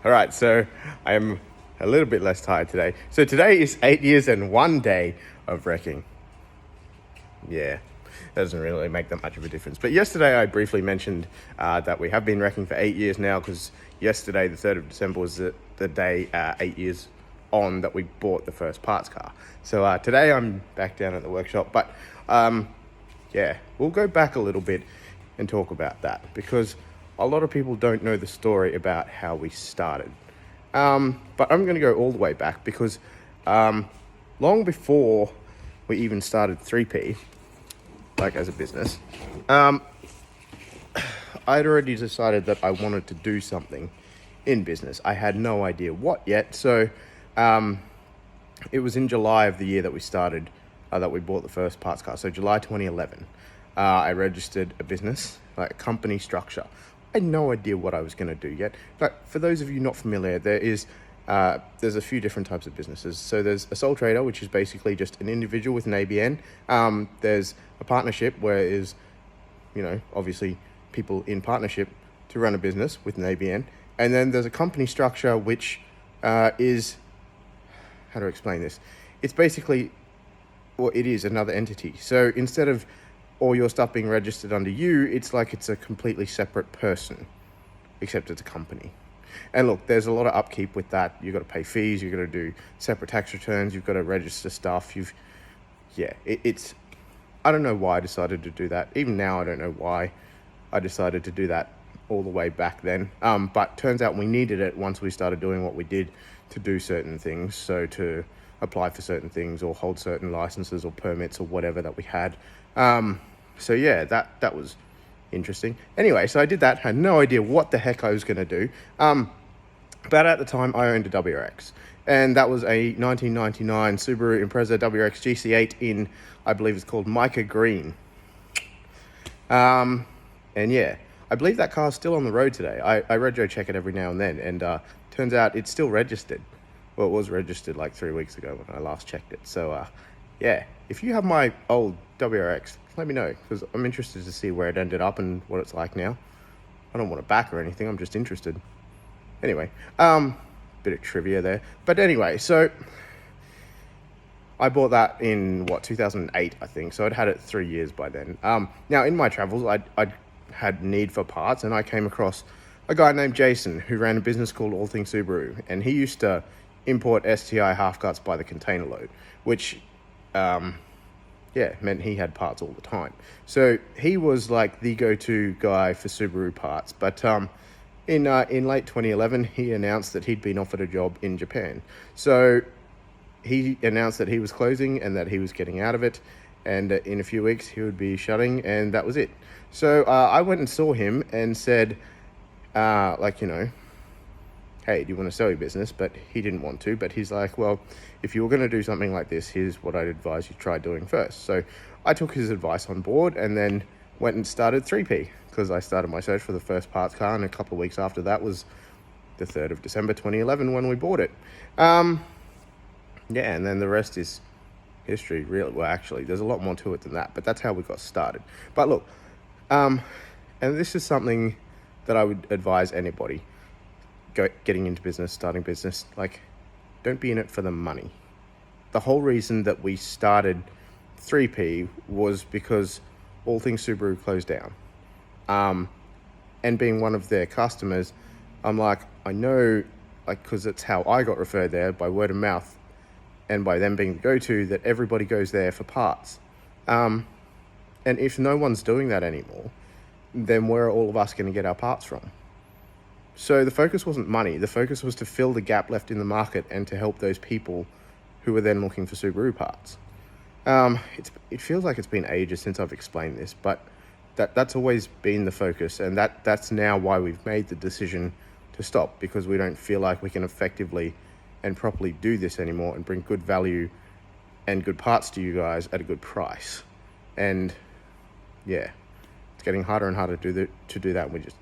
All right, so I am a little bit less tired today. So today is 8 years and 1 day of wrecking. Yeah, that doesn't really make that much of a difference. But yesterday I briefly mentioned that we have been wrecking for 8 years now, because yesterday, the 3rd of December, was the day 8 years on that we bought the first parts car. So today I'm back down at the workshop. But yeah, we'll go back a little bit and talk about that, because a lot of people don't know the story about how we started. But I'm going to go all the way back, because long before we even started 3P, like as a business, I'd already decided that I wanted to do something in business. I had no idea what yet. So it was in July of the year that we started, that we bought the first parts car. So July 2011, I registered a business, like a company structure. I had no idea what I was going to do yet. But for those of you not familiar, there's a few different types of businesses. So there's a sole trader, which is basically just an individual with an ABN. There's a partnership, where it is, obviously people in partnership to run a business with an ABN. And then there's a company structure, which is, how to explain this? It's basically, it is another entity. So instead of all your stuff being registered under you, it's like it's a completely separate person, except it's a company. And look, there's a lot of upkeep with that. You've got to pay fees, you've got to do separate tax returns, you've got to register stuff. It's, I don't know why I decided to do that. Even now, I don't know why I decided to do that all the way back then. But turns out we needed it once we started doing what we did to do certain things. So to apply for certain things, or hold certain licenses or permits or whatever that we had. So yeah, that was interesting. Anyway, so I did that, had no idea what the heck I was going to do. But at the time, I owned a WRX, and that was a 1999 Subaru Impreza WRX GC8 in, I believe it's called Mica Green. And yeah, I believe that car's still on the road today. I rego check it every now and then, and turns out it's still registered. Well, it was registered like 3 weeks ago when I last checked it. So yeah, if you have my old WRX, let me know, because I'm interested to see where it ended up and what it's like now. I don't want to back or anything, I'm just interested. Anyway, bit of trivia there. But anyway, so I bought that in, 2008, I think. So I'd had it 3 years by then. Now, in my travels, I'd had need for parts, and I came across a guy named Jason who ran a business called All Things Subaru, and he used to import STI half guts by the container load, which meant he had parts all the time. So he was like the go-to guy for Subaru parts. But in late 2011, he announced that he'd been offered a job in Japan. So he announced that he was closing and that he was getting out of it, and in a few weeks he would be shutting, and that was it. So I went and saw him and said, hey, do you want to sell your business? But he didn't want to. But he's like, well, if you were going to do something like this, here's what I'd advise you try doing first. So I took his advice on board, and then went and started 3P, because I started my search for the first parts car, and a couple of weeks after that was the 3rd of December 2011 when we bought it. And then the rest is history, really. Well, actually, there's a lot more to it than that, but that's how we got started. But look, and this is something that I would advise anybody getting into business, starting business, like, don't be in it for the money. The whole reason that we started 3P was because All Things Subaru closed down. And being one of their customers, I'm like, I know, like, because it's how I got referred there, by word of mouth, and by them being the go-to, that everybody goes there for parts. And if no one's doing that anymore, then where are all of us going to get our parts from? So the focus wasn't money. The focus was to fill the gap left in the market and to help those people who were then looking for Subaru parts. It feels like it's been ages since I've explained this, but that's always been the focus, and that's now why we've made the decision to stop, because we don't feel like we can effectively and properly do this anymore and bring good value and good parts to you guys at a good price. And yeah, it's getting harder and harder to do that, and we just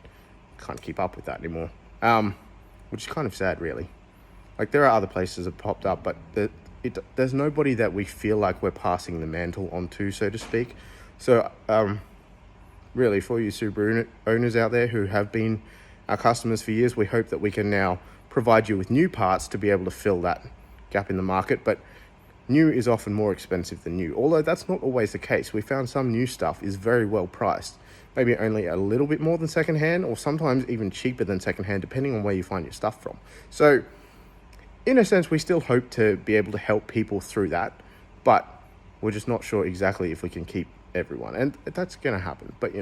can't keep up with that anymore, which is kind of sad, really. Like, there are other places that have popped up, but there's nobody that we feel like we're passing the mantle on to, so to speak. So really, for you Subaru owners out there who have been our customers for years, we hope that we can now provide you with new parts to be able to fill that gap in the market, but new is often more expensive than new, although that's not always the case. We found some new stuff is very well priced, maybe only a little bit more than secondhand, or sometimes even cheaper than secondhand, depending on where you find your stuff from. So in a sense, we still hope to be able to help people through that, but we're just not sure exactly if we can keep everyone, and that's going to happen. But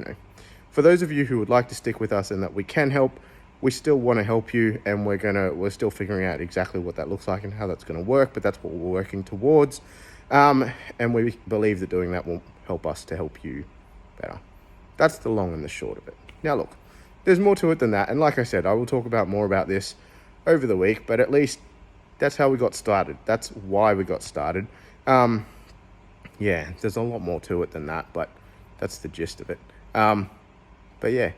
for those of you who would like to stick with us and that we can help, we still want to help you, and we're still figuring out exactly what that looks like and how that's going to work, but that's what we're working towards. And we believe that doing that will help us to help you better. That's the long and the short of it. Now look, there's more to it than that, and like I said, I will talk more about this over the week, but at least that's how we got started. That's why we got started. Yeah, there's a lot more to it than that, but that's the gist of it. But yeah,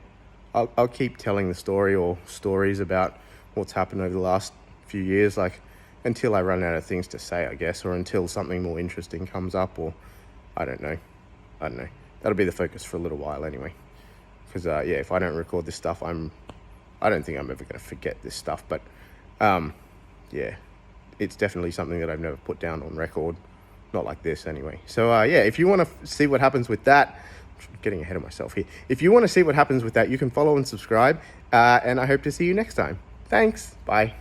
I'll keep telling the story or stories about what's happened over the last few years, like until I run out of things to say, I guess, or until something more interesting comes up, or I don't know. That'll be the focus for a little while anyway. Because yeah, if I don't record this stuff, I don't think I'm ever going to forget this stuff. But yeah, it's definitely something that I've never put down on record, not like this anyway. So yeah, if you want to see what happens with that. Getting ahead of myself here. If you want to see what happens with that, you can follow and subscribe, and I hope to see you next time. Thanks. Bye.